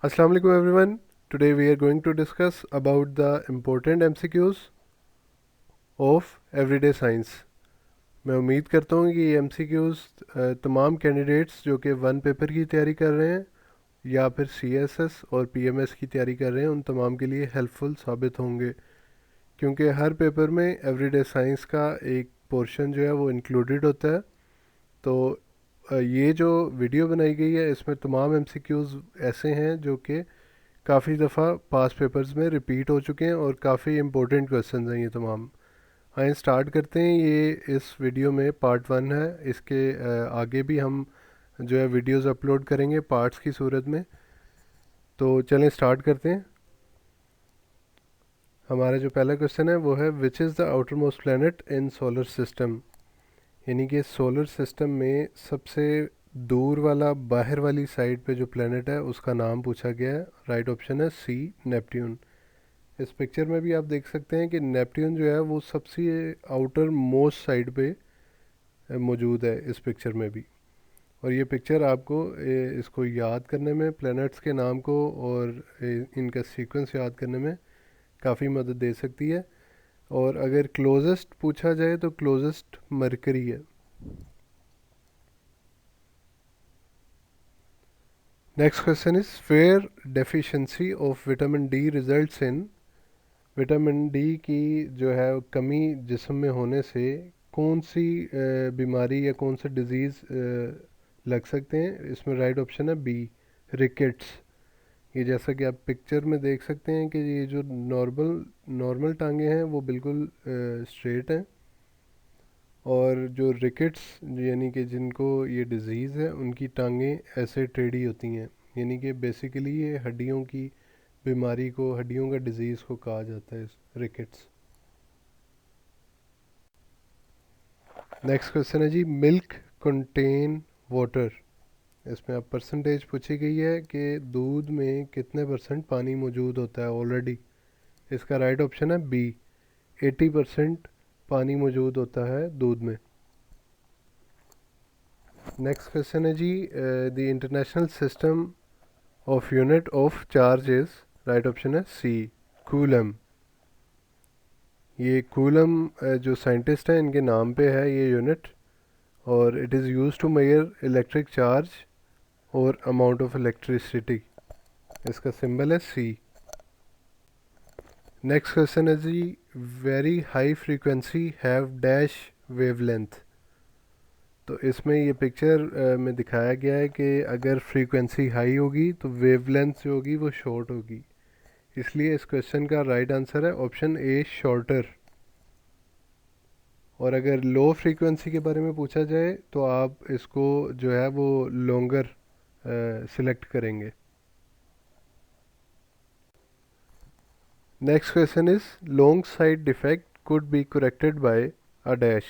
Assalamu alaikum everyone. Today we are going to discuss about the important MCQs of everyday science. मैं उम्मीद करता हूँ कि ये MCQs तमाम कैंडिडेट्स जो कि वन पेपर की तैयारी कर रहे हैं या फिर CSS और PMS की तैयारी कर रहे हैं उन तमाम के लिए हेल्पफुल साबित होंगे, क्योंकि हर पेपर में एवरीडे साइंस का एक पोर्शन जो है वो इंक्लूडेड होता है। तो ये जो वीडियो बनाई गई है इसमें तमाम MCQs ऐसे हैं जो कि काफ़ी दफ़ा पास पेपर्स में रिपीट हो चुके हैं और काफ़ी इम्पोर्टेंट क्वेश्चन हैं ये तमाम। आइए स्टार्ट करते हैं। ये इस वीडियो में पार्ट 1 है। इसके आगे भी हम जो है वीडियोस अपलोड करेंगे पार्ट्स की सूरत में। तो चलें स्टार्ट करते हैं। हमारा जो पहला क्वेश्चन है वो है which is the outer most planet in solar system, यानी कि सोलर सिस्टम में सबसे दूर वाला बाहर वाली साइड पे जो प्लानट है उसका नाम पूछा गया है। राइट ऑप्शन है सी, नेपट्यून। इस पिक्चर में भी आप देख सकते हैं कि नेपट्यून जो है वो सबसे आउटर मोस्ट साइड पे मौजूद है इस पिक्चर में भी। और ये पिक्चर आपको इसको याद करने में, प्लैनेट्स के नाम को और इनका सीक्वेंस याद करने में काफ़ी मदद दे सकती है। और अगर क्लोजेस्ट पूछा जाए तो क्लोजेस्ट मरकरी है। Next question is fair deficiency of vitamin D results in, vitamin D की जो है कमी जिस्म में होने से कौन सी बीमारी या कौन सा डिज़ीज़ लग सकते हैं। इसमें राइट ऑप्शन है बी, रिकेट्स। ये जैसा कि आप पिक्चर में देख सकते हैं कि ये जो नॉर्मल नॉर्मल टांगे हैं वो बिल्कुल स्ट्रेट हैं, और जो रिकेट्स यानी कि जिनको ये डिज़ीज़ है उनकी टांगें ऐसे टेढ़ी होती हैं। यानी कि बेसिकली ये हड्डियों की बीमारी को, हड्डियों का डिज़ीज़ को कहा जाता है रिकेट्स। नेक्स्ट क्वेश्चन है जी, मिल्क कंटेन वाटर। इसमें अब परसेंटेज पूछी गई है कि दूध में कितने परसेंट पानी मौजूद होता है ऑलरेडी। इसका राइट ऑप्शन है बी, 80% पानी मौजूद होता है दूध में। नेक्स्ट क्वेश्चन है जी, the international system of unit of charge is, right option है सी, कूलम। ये कूलम जो साइंटिस्ट हैं इनके नाम पे है ये यूनिट, और it is use to measure electric charge और अमाउंट ऑफ इलेक्ट्रिसिटी। इसका सिंबल है सी। नेक्स्ट क्वेश्चन है जी, very high frequency have dash wavelength. तो इसमें ये पिक्चर में दिखाया गया है कि अगर फ्रीक्वेंसी हाई होगी तो वेवलेंथ जो होगी वो शॉर्ट होगी। इसलिए इस क्वेश्चन का राइट आंसर है ऑप्शन ए, शॉर्टर। और अगर लो फ्रीक्वेंसी के बारे में पूछा जाए तो आप इसको जो है वो लॉन्गर सिलेक्ट करेंगे। Next question is long side defect could be corrected bye a dash.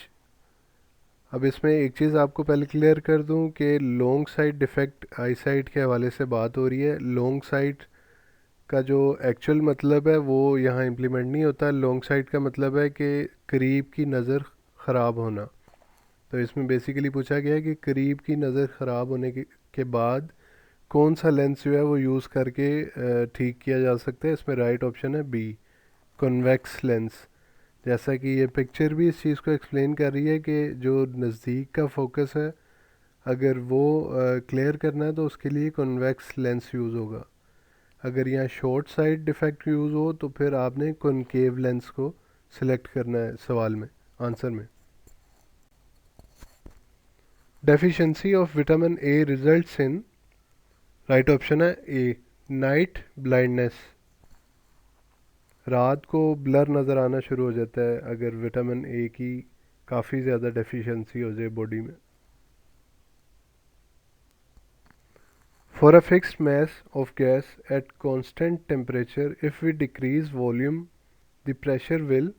अब इसमें एक चीज़ आपको पहले क्लियर कर दूं कि लॉन्ग साइड डिफेक्ट आई साइट के हवाले से बात हो रही है। लॉन्ग साइड का जो एक्चुअल मतलब है वो यहाँ इम्प्लीमेंट नहीं होता। लॉन्ग साइड का मतलब है कि करीब की नज़र ख़राब होना। तो इसमें बेसिकली पूछा गया है कि करीब की नज़र ख़राब होने के बाद कौन सा लेंस जो है वो यूज़ करके ठीक किया जा सकता है। इसमें राइट ऑप्शन है बी, कॉन्वेक्स लेंस। जैसा कि ये पिक्चर भी इस चीज़ को एक्सप्लेन कर रही है कि जो नज़दीक का फोकस है अगर वो क्लियर करना है तो उसके लिए कॉन्वेक्स लेंस यूज़ होगा। अगर यहाँ शॉर्ट साइड डिफेक्ट यूज़ हो तो फिर आपने कॉनकेव लेंस को सिलेक्ट करना है सवाल में, आंसर में। Deficiency of vitamin A results in, right option है ए, नाइट ब्लाइंडनेस। रात को ब्लर नज़र आना शुरू हो जाता है अगर विटामिन ए की काफ़ी ज़्यादा डेफिशिएंसी हो जाए बॉडी में। For a fixed mass of gas at constant temperature, if we decrease volume, the pressure will,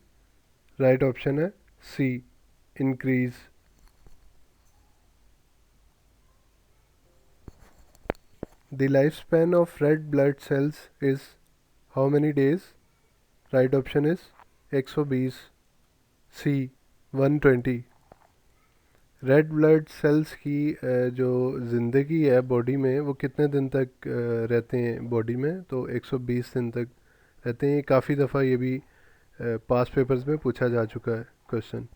right option है C, increase. The lifespan of red blood cells is how many days? Right option is 120, C, 120. Red blood cells की जो ज़िंदगी है body में वो कितने दिन तक रहते हैं बॉडी में, तो 120 दिन तक रहते हैं। काफ़ी दफ़ा ये भी पास पेपर्स में पूछा जा चुका है question.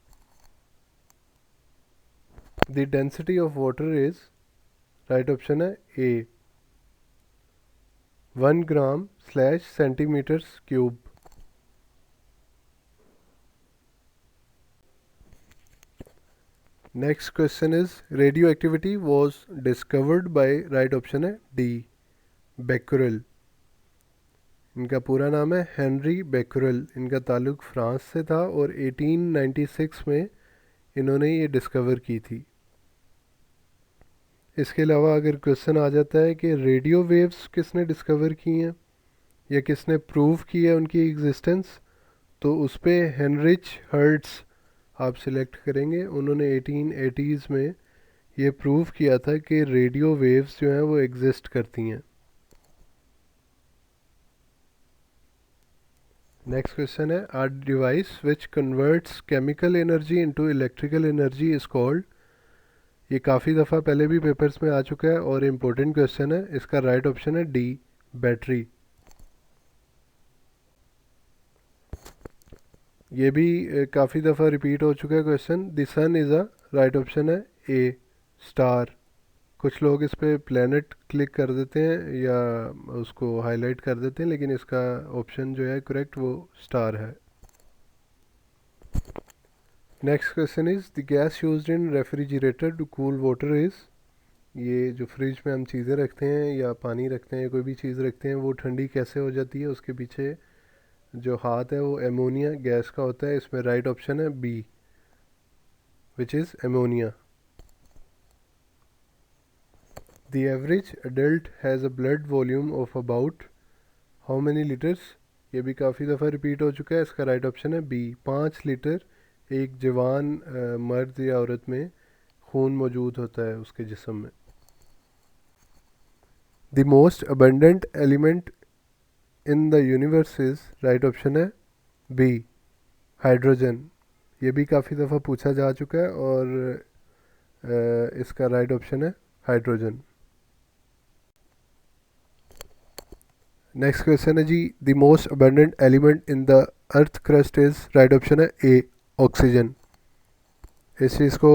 The density of water is, right option है A 1 gram centimetres cube. Next question is radioactivity was discovered by, right option है डी बेक्यूरेल। इनका पूरा नाम है हेनरी बेक्यूरेल। इनका ताल्लुक फ्रांस से था और 1896 में इन्होंने ये डिस्कवर की थी। इसके अलावा अगर क्वेश्चन आ जाता है कि रेडियो वेव्स किसने डिस्कवर की हैं या किसने प्रूव की है उनकी एग्जिस्टेंस, तो उस पर हेनरिच हर्ट्स आप सिलेक्ट करेंगे। उन्होंने 1880s में ये प्रूव किया था कि रेडियो वेव्स जो हैं वो एग्जिस्ट करती हैं। नेक्स्ट क्वेश्चन है are device which converts chemical energy into electrical energy is called. ये काफ़ी दफ़ा पहले भी पेपर्स में आ चुका है और इम्पोर्टेंट क्वेश्चन है। इसका राइट ऑप्शन है डी बैटरी। ये भी काफ़ी दफ़ा रिपीट हो चुका है question. The sun is a, right option है ए स्टार। कुछ लोग इस पर प्लेनेट क्लिक कर देते हैं या उसको हाईलाइट कर देते हैं, लेकिन इसका ऑप्शन जो है करेक्ट वो स्टार है। Next question is the gas used in refrigerator to cool water is. ये जो फ्रिज में हम चीज़ें रखते हैं या पानी रखते हैं या कोई भी चीज़ रखते हैं वो ठंडी कैसे हो जाती है, उसके पीछे जो हाथ है वो एमोनिया गैस का होता है। इसमें राइट ऑप्शन है B which is ammonia. The average adult has a blood volume of about how many liters। ये भी काफ़ी दफ़ा रिपीट हो चुका है। इसका राइट ऑप्शन है बी 5 लीटर एक जवान मर्द या औरत में खून मौजूद होता है उसके जिस्म में। The most abundant element in the universe is, right option है बी हाइड्रोजन। ये भी काफ़ी दफ़ा पूछा जा चुका है और इसका राइट ऑप्शन है हाइड्रोजन। नेक्स्ट क्वेश्चन है जी the most abundant element in the earth crust is, right option है ए ऑक्सीजन। इस चीज़ को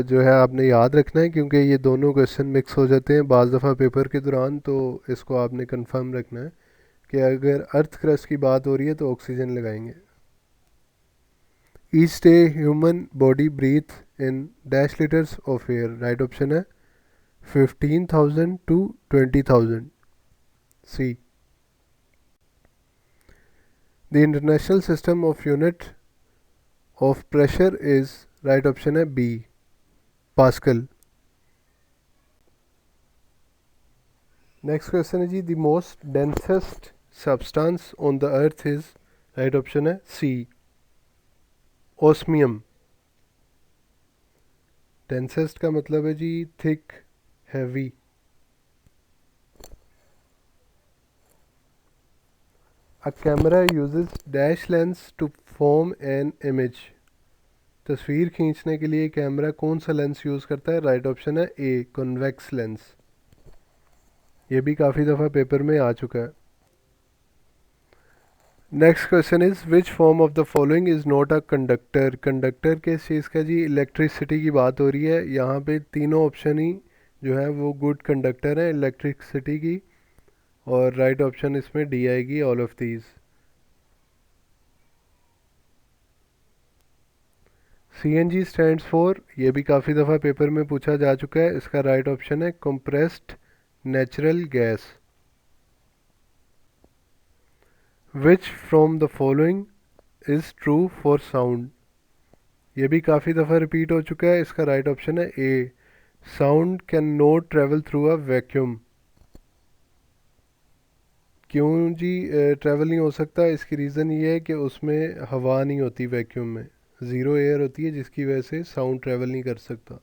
जो है आपने याद रखना है क्योंकि ये दोनों क्वेश्चन मिक्स हो जाते हैं बाज़ दफ़ा पेपर के दौरान, तो इसको आपने कंफर्म रखना है कि अगर अर्थ क्रस्ट की बात हो रही है तो ऑक्सीजन लगाएंगे। Each day human body breathe in dash litres of air, right option है 15,000 to 20,000 C. The international system of unit of pressure is, right option है B Pascal। Next question है जी the most densest substance on the earth is, right option है C osmium। densest का मतलब है जी thick heavy। A camera uses dash lens to form an image। तस्वीर खींचने के लिए कैमरा कौन सा लेंस यूज़ करता है, राइट ऑप्शन है ए कॉन्वेक्स लेंस। ये भी काफ़ी दफ़ा पेपर में आ चुका है। Next question is which form of the following is not a conductor. Conductor किस चीज़ का जी, इलेक्ट्रिसिटी की बात हो रही है। यहाँ पे तीनों ऑप्शन ही जो है वो गुड कंडक्टर हैं इलेक्ट्रिसिटी की, और राइट ऑप्शन इसमें डी आएगी all of these. CNG stands for, ये भी काफ़ी दफ़ा पेपर में पूछा जा चुका है। इसका राइट ऑप्शन है compressed natural gas. Which from the following is true for sound. ये भी काफ़ी दफ़ा रिपीट हो चुका है। इसका राइट ऑप्शन है A sound can not travel through a vacuum. क्यों जी ट्रैवल नहीं हो सकता, इसकी रीज़न ये है कि उसमें हवा नहीं होती, वैक्यूम में ज़ीरो एयर होती है जिसकी वजह से साउंड ट्रैवल नहीं कर सकता।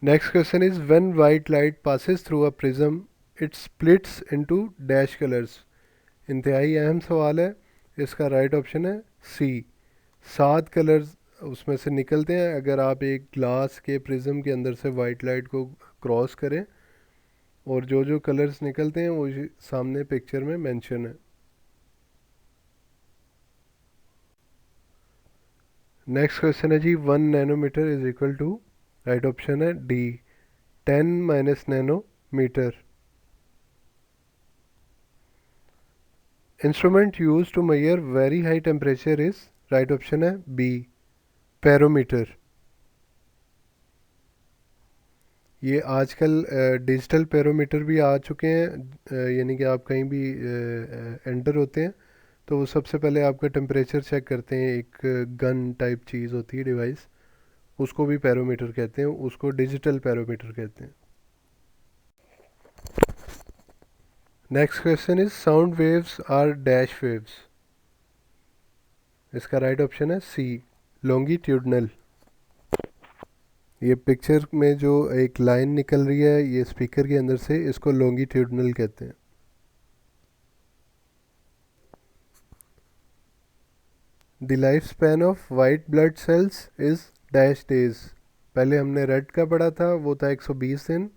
Next question is when white light passes through a prism it splits into dash colours. इंतहाई अहम सवाल है। इसका राइट ऑप्शन है सी 7 कलर्स उसमें से निकलते हैं अगर आप एक ग्लास के प्रिज्म के अंदर से वाइट लाइट को क्रॉस करें, और जो जो कलर्स निकलते हैं वो सामने पिक्चर में मेंशन है। नेक्स्ट क्वेश्चन है जी, 1 nanometre is equal to, right option है D 10 - nanometre. Instrument use to measure very high temperature is, right option है बी पैरोमीटर। ये आजकल डिजिटल पैरोमीटर भी आ चुके हैं, यानी कि आप कहीं भी एंटर होते हैं तो वो सबसे पहले आपका टेम्परेचर चेक करते हैं, एक गन टाइप चीज़ होती है डिवाइस, उसको भी पैरोमीटर कहते हैं, उसको डिजिटल पैरोमीटर कहते हैं। Next question is sound waves are dash waves. इसका राइट ऑप्शन है सी लॉन्गिट्यूडनल। ये पिक्चर में जो एक लाइन निकल रही है ये स्पीकर के अंदर से, इसको लॉन्गिट्यूडनल कहते हैं। The life span of white blood sales is dash days. पहले हमने रेड का पढ़ा था, वो था 120 दिन।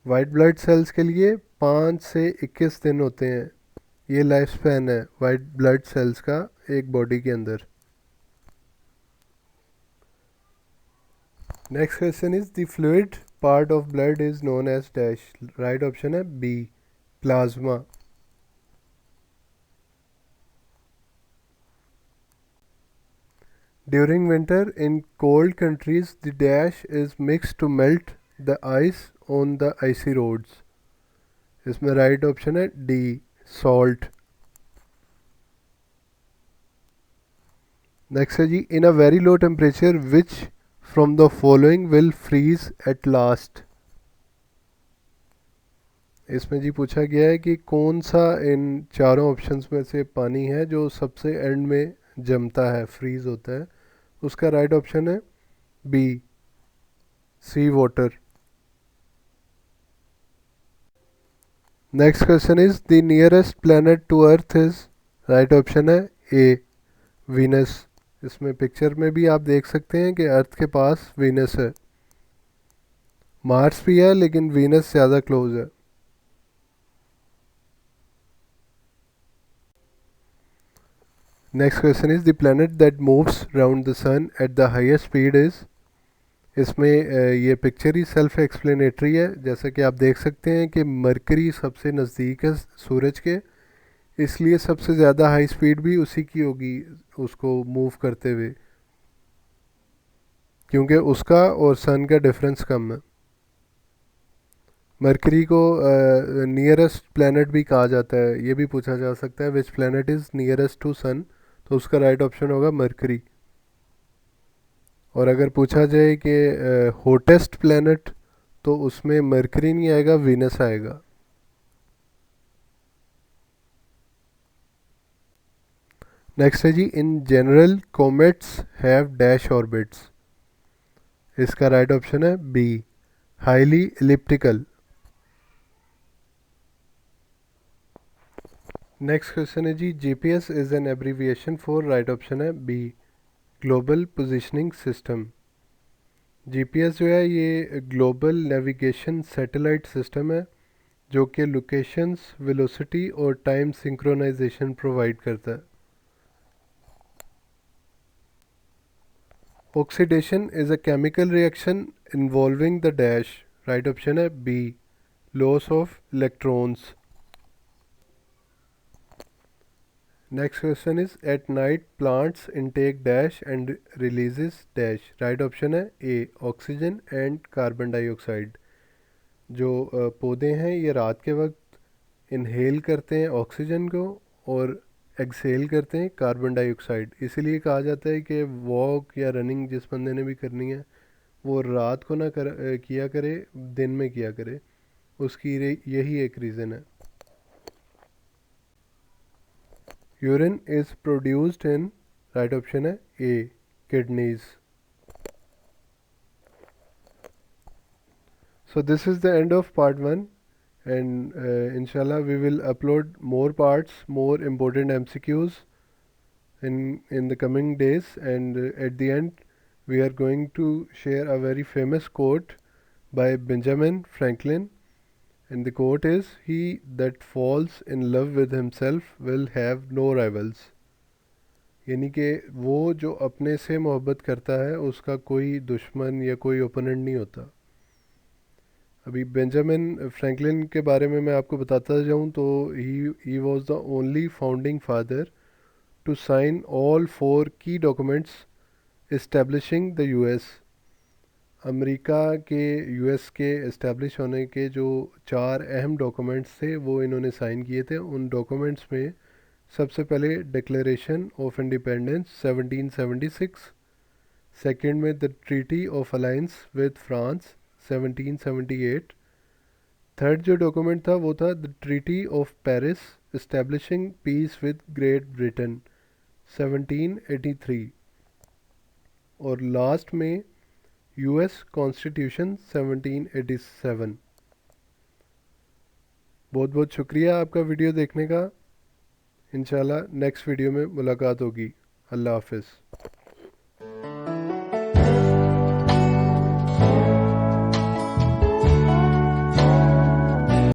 वाइट ब्लड सेल्स के लिए 5 से 21 दिन होते हैं। ये लाइफ स्पैन है वाइट ब्लड सेल्स का एक बॉडी के अंदर। Next question is the fluid part of blood is known as dash. Right option है B plasma. During winter in cold countries the dash is mix to melt the ice on the icy roads. इसमें right option है D salt. Next है जी, in a very low temperature which from the following will freeze at last. इसमें जी पूछा गया है कि कौन सा इन चारों ऑप्शंस में से पानी है जो सबसे एंड में जमता है, फ्रीज होता है। उसका राइट ऑप्शन है B sea water. Next question is the nearest planet to earth is, right option है ए वीनस। इसमें पिक्चर में भी आप देख सकते हैं कि अर्थ के पास वीनस है। मार्स भी है लेकिन वीनस ज़्यादा क्लोज है। Next question is the planet that moves round the sun at the highest speed is. इसमें ये पिक्चर ही सेल्फ एक्सप्लेनेटरी है, जैसा कि आप देख सकते हैं कि मरकरी सबसे नज़दीक है सूरज के, इसलिए सबसे ज़्यादा हाई स्पीड भी उसी की होगी उसको मूव करते हुए, क्योंकि उसका और सन का डिफरेंस कम है। मरकरी को नियरेस्ट प्लैनेट भी कहा जाता है। ये भी पूछा जा सकता है which planet is nearest to sun, तो उसका राइट ऑप्शन होगा मरकरी। और अगर पूछा जाए कि हॉटेस्ट प्लैनेट, तो उसमें मरकरी नहीं आएगा, वीनस आएगा। नेक्स्ट है जी, in general comets have dash orbits. इसका राइट ऑप्शन है B highly elliptical. Next question है जी, GPS is an abbreviation for, right option है B global positioning system. GPS जो है ये ग्लोबल नेविगेशन सैटेलाइट सिस्टम है जो कि लोकेशंस, वेलोसिटी और टाइम सिंक्रोनाइजेशन प्रोवाइड करता है। Oxidation is a chemical reaction involving the dash. Right option है B loss of electrons. Next question is at night plants intake dash and releases dash. Right option है A oxygen and carbon dioxide. जो पौधे हैं ये रात के वक्त inhale करते हैं ऑक्सीजन को और एक्सहेल करते हैं कार्बन डाइऑक्साइड। इसीलिए कहा जाता है कि वॉक या रनिंग जिस बंदे ने भी करनी है वो रात को ना किया करे, दिन में किया करे। उसकी यही एक रीज़न है। Urine is produced in, right option है ए kidneys. So this is the end of part 1, and inshallah we will upload more parts, more important MCQs, in the coming days, and at the end we are going to share a very famous quote by Benjamin Franklin, and the quote is, "He that falls in love with himself will have no rivals." यानी कि वो जो अपने से मोहब्बत करता है उसका कोई दुश्मन या कोई ओपोनेंट नहीं होता। अभी बेंजामिन फ्रैंकलिन के बारे में मैं आपको बताता जाऊँ तो he was the only founding father to sign all 4 key documents establishing the US. America के यूएस के इस्टेब्लिश होने के जो 4 अहम डॉक्यूमेंट्स थे वो इन्होंने साइन किए थे। उन डॉक्यूमेंट्स में सबसे पहले डिक्लेरेशन ऑफ इंडिपेंडेंस 1776, सेकेंड में the treaty of aligns with France 1778, third जो डॉक्यूमेंट था वो था the treaty of Paris establishing peace with great Britain 1783, और लास्ट में यूएस कॉन्स्टिट्यूशन 1787। बहुत बहुत शुक्रिया आपका वीडियो देखने का। इंशाल्लाह नेक्स्ट वीडियो में मुलाकात होगी। अल्लाह हाफिज़।